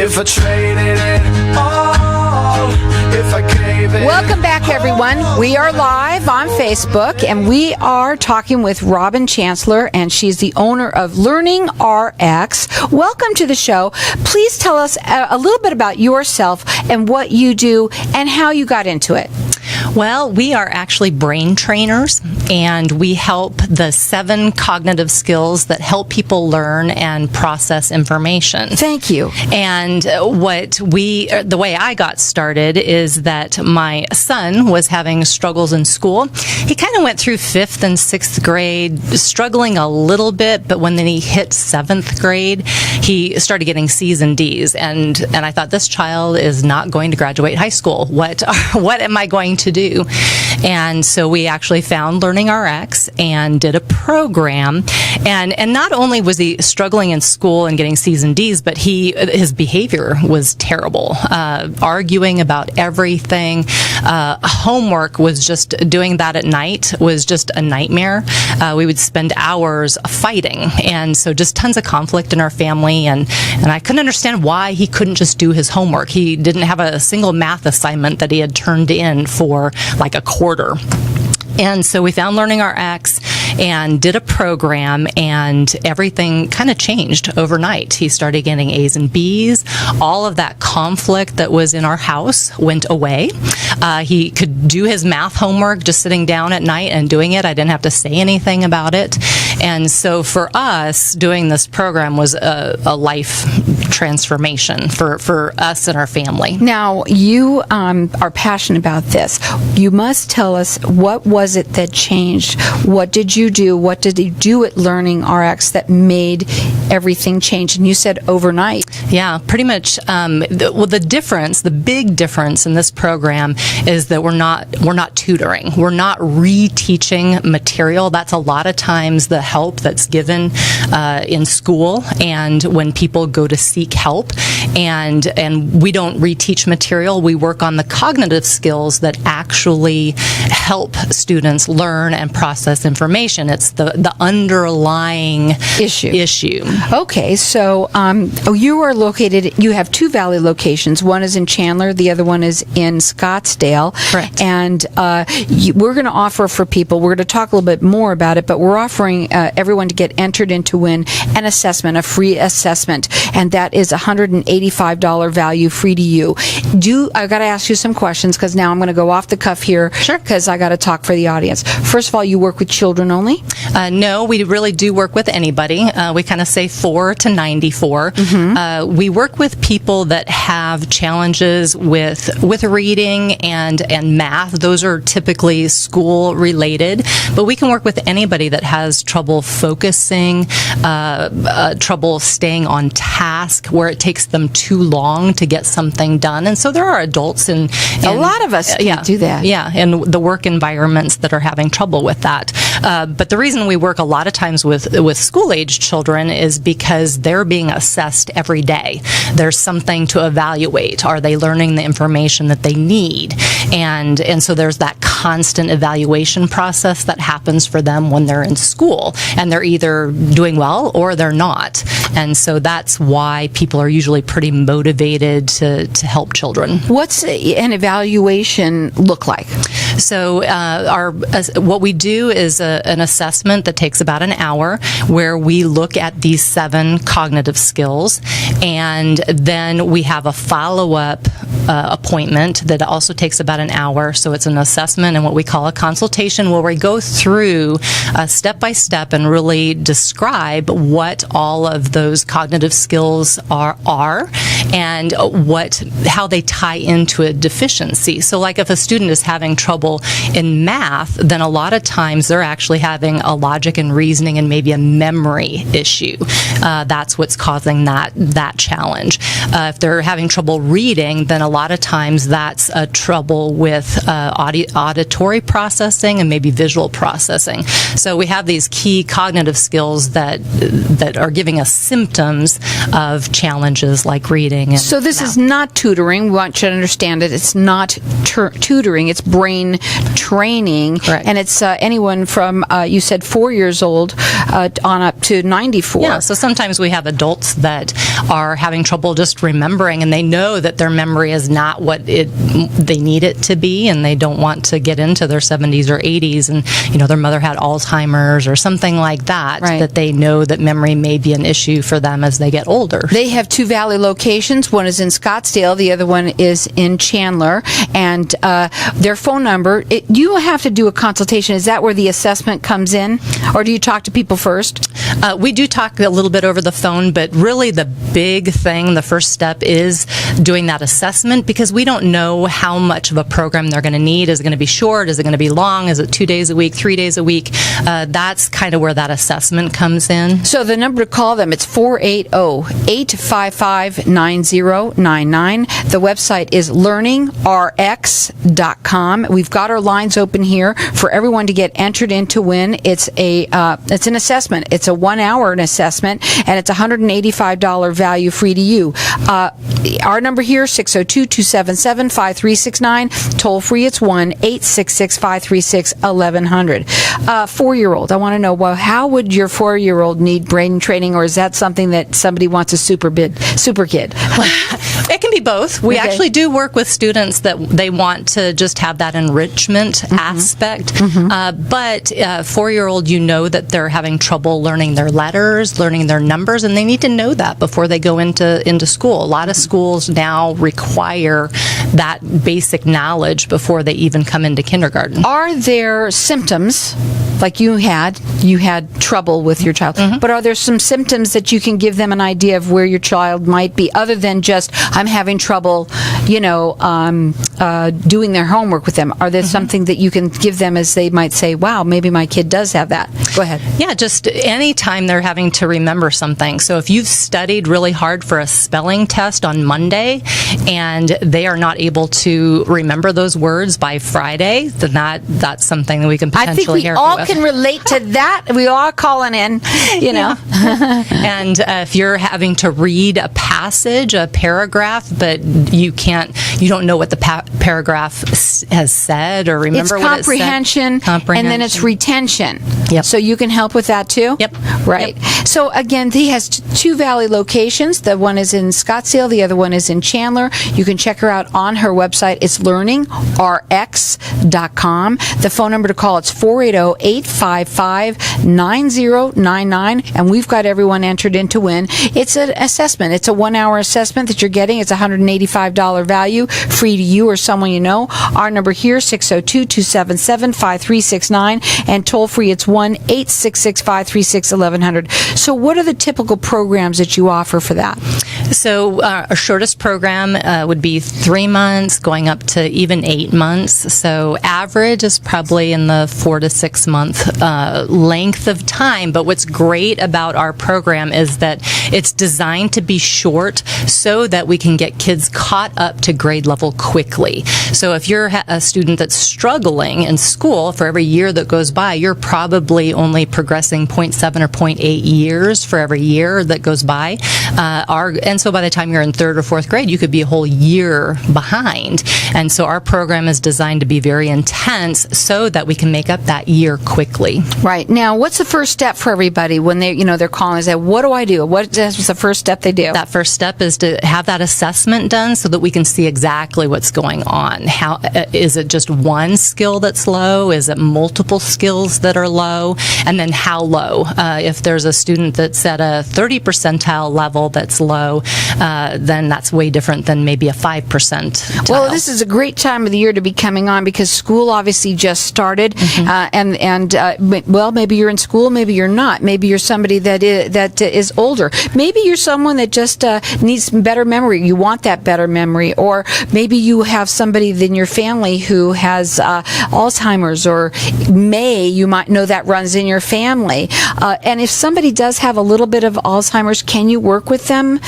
If I traded it all, if I gave it. Welcome back, everyone. We are live on Facebook, and we are talking with Robin Chancellor, and she's the owner of Learning RX. Welcome to the show. Please tell us a little bit about yourself and what you do and how you got into it. Well, we are actually brain trainers, and we help the 7 cognitive skills that help people learn and process information. Thank you. And the way I got started is that my son was having struggles in school. He kind of went through 5th and 6th grade, struggling a little bit, but when then he hit 7th grade, he started getting C's and D's. And I thought, this child is not going to graduate high school. What am I going to do? And so we actually found Learning RX and did a program. And not only was he struggling in school and getting C's and D's, but his behavior was terrible. Arguing about everything. Homework was just, doing that at night was just a nightmare. We would spend hours fighting. And so just tons of conflict in our family. And I couldn't understand why he couldn't just do his homework. He didn't have a single math assignment that he had turned in for like a quarter. And so we found Learning RX and did a program, and everything kind of changed overnight. He started getting A's and B's. All of that conflict that was in our house went away. He could do his math homework just sitting down at night and doing it. I didn't have to say anything about it. And so for us, doing this program was a life transformation for us and our family. Now, you are passionate about this. You must tell us, what was it that changed? What did you do? What did you do at Learning RX that made everything change? And you said overnight. Yeah, pretty much. The big difference in this program is that we're not tutoring. We're not reteaching material. That's a lot of times the help that's given in school and when people go to seek help. And we don't reteach material. We work on the cognitive skills that actually help students learn and process information. It's the underlying issue. Okay, so you have 2 Valley locations. One is in Chandler, the other one is in Scottsdale. Correct. And we're going to offer for people, we're going to talk a little bit more about it, but we're offering everyone to get entered in to win an assessment, a free assessment, and that is $185 value, free to you. I've got to ask you some questions because now I'm going to go off the cuff here. Sure. Because I got to talk for the audience. First of all, you work with children only? No, we really do work with anybody. We kind of say 4 to 94. Mm-hmm. We work with people that have challenges with reading and math. Those are typically school related, but we can work with anybody that has trouble focusing, trouble staying on task, where it takes them too long to get something done. And so there are adults and a lot of us can't do that. Yeah, and the work environments that are having trouble with that. But the reason we work a lot of times with school-age children is because they're being assessed every day. There's something to evaluate. Are they learning the information that they need? And so there's that constant evaluation process that happens for them when they're in school, and they're either doing well or they're not. And so that's why people are usually pretty motivated to help children. What's an evaluation look like? So what we do is an assessment that takes about an hour, where we look at these 7 cognitive skills, and then we have a follow-up appointment that also takes about an hour. So it's an assessment and what we call a consultation, where we go through step by step and really describe what all of those cognitive skills are and how they tie into a deficiency. So like if a student is having trouble in math, then a lot of times they're actually having a logic and reasoning and maybe a memory issue. That's what's causing that challenge. If they're having trouble reading, then a lot of times that's a trouble with auditory processing and maybe visual processing. So we have these key cognitive skills that are giving us symptoms of challenges like reading. And so this is not tutoring. We want you to understand it. It's not tutoring. It's brain training. Correct. And it's anyone from, you said 4 years old on up to 94. Yeah, so sometimes we have adults that are having trouble just remembering, and they know that their memory is not what they need it to be, and they don't want to get into their 70s or 80s, and their mother had Alzheimer's or something like that. Right. That they know that memory may be an issue for them as they get older. They have two Valley locations. One is in Scottsdale. The other one is in Chandler. And their phone number, you have to do a consultation. Is that where the assessment comes in? Or do you talk to people first? We do talk a little bit over the phone, but really the big thing, the first step is doing that assessment, because we don't know how much of a program they're going to need. Is it going to be short? Is it going to be long? Is it 2 days a week, 3 days a week? That's kind of where that assessment comes in. So the number to call them, it's 480-855-9099. The website is learningrx.com. We've got our lines open here for everyone to get entered in to win. It's an assessment. It's a 1 hour assessment, and it's $185 value free to you. Our number here, 602-277-5369. Toll free, it's 1-866-536-1100. 4-year-old, I want to know, well, how would your 4-year-old need brain training, or is that something that somebody wants a super kid? It can be both. We Okay. actually do work with students that they want to just have that enrichment aspect. But 4-year-old, that they're having trouble learning their letters, learning their numbers, and they need to know that before they go into school. A lot of schools now require that basic knowledge before they even come into kindergarten. Are there symptoms, like you had trouble with your child, but are there some symptoms that you can give them an idea of where your child might be, other than just, I'm having trouble, doing their homework with them? Are there something that you can give them as they might say, wow, maybe my kid does have that? Go ahead. Yeah, just any time they're having to remember something. So if you've studied really hard for a spelling test on Monday and they are not able to remember those words by Friday, then that's something that we can potentially I think we help all with. can relate to that. We all are calling in, And if you're having to read a passage, a paragraph, but you don't know what the paragraph has said or remember it's what comprehension, it said. and then it's retention. Yep. So you can help with that too? Yep. Right. Yep. So again, he has two Valley locations. The one is in Scottsdale. The other one is in Chandler. You can check her out on her website. It's learningrx.com. The phone number to call, it's 480-855-9099. And we've got everyone entered in to win. It's an assessment. It's a 1 hour assessment that you're getting. It's $185 value, free to you or someone you know. Our number here, 602-277-5369. And toll free, it's 1-866-536-1100. So what are the typical programs that you offer for that? So our shortest program would be 3 months, going up to even 8 months. So average is probably in the 4 to 6 month length of time. But what's great about our program is that it's designed to be short so that we can get kids caught up to grade level quickly. So if you're a student that's struggling in school, for every year that goes by, you're probably only progressing 0.7 or 0.8 years for every year that goes by. And so by the time you're in 3rd or 4th grade, you could be a whole year behind. And so our program is designed to be very intense so that we can make up that year quickly. Right. Now, what's the first step for everybody when they're calling and say, what do I do? What's the first step they do? That first step is to have that assessment done so that we can see exactly what's going on. How is it just one skill that's low? Is it multiple skills that are low? And then how low? If there's a student that's at a 30 percentile level that's low, then that's way different than maybe a 5%. Well, this is a great time of the year to be coming on because school obviously just started, well, maybe you're in school, maybe you're not. Maybe you're somebody that is older. Maybe you're someone that just needs some better memory. You want that better memory, or maybe you have somebody in your family who has Alzheimer's, or you might know that runs in your family. And if somebody does have a little bit of Alzheimer's, can you work with them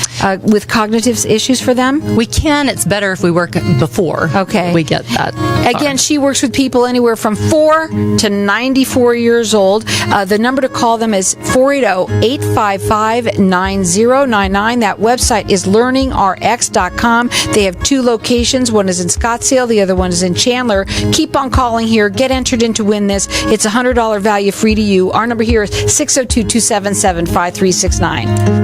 with cognitive issues for them? We can. It's better if we work before we get that far. Again, she works with people anywhere from 4 to 94 years old. The number to call them is 480-855-9099. That website is learningrx.com. They have 2 locations. One is in Scottsdale. The other one is in Chandler. Keep on calling here. Get entered in to win this. It's $100 value free to you. Our number here is 602-277-5369.